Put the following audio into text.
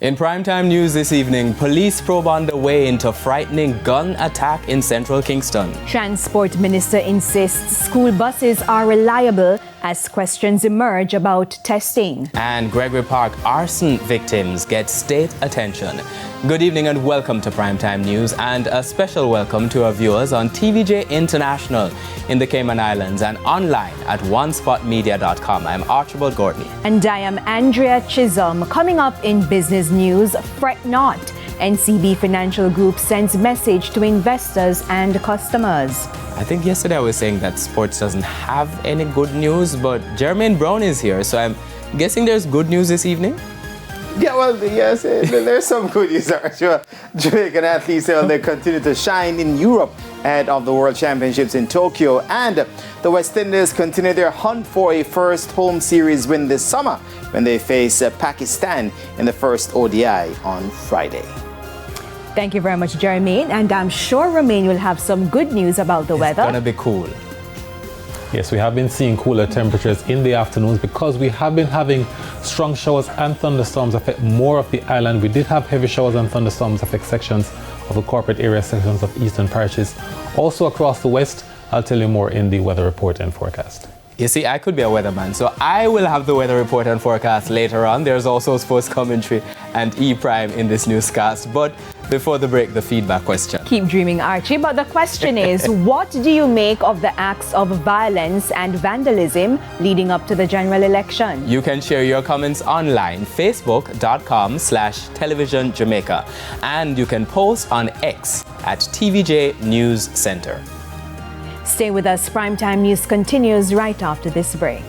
In primetime news this evening, police probe underway into frightening gun attack in central Kingston. Transport Minister insists school buses are reliable as questions emerge about testing. And Gregory Park arson victims get state attention. Good evening and welcome to Primetime News, and a special welcome to our viewers on TVJ International in the Cayman Islands and online at onespotmedia.com. I'm Archibald Gordon. And I am Andrea Chisholm. Coming up in business news, fret not. NCB Financial Group sends message to investors and customers. I think yesterday I was saying that sports doesn't have any good news, but Jermaine Brown is here, so I'm guessing there's good news this evening? Yeah, well, yes, there's some good news. Sure. Jamaican athletes they continue to shine in Europe ahead of the World Championships in Tokyo, and the West Indies continue their hunt for a first home series win this summer when they face Pakistan in the first ODI on Friday. Thank you very much, Jermaine, and I'm sure Romain will have some good news about the weather. It's gonna be cool. Yes, we have been seeing cooler temperatures in the afternoons because we have been having strong showers and thunderstorms affect more of the island. We did have heavy showers and thunderstorms affect sections of the corporate area, sections of eastern parishes. Also across the west, I'll tell you more in the weather report and forecast. You see, I could be a weatherman, so I will have the weather report and forecast later on. There's also sports commentary and E-Prime in this newscast. But before the break, the feedback question. Keep dreaming, Archie, but the question is, what do you make of the acts of violence and vandalism leading up to the general election? You can share your comments online, facebook.com/televisionjamaica, and you can post on X at TVJ News Center. Stay with us. Primetime News continues right after this break.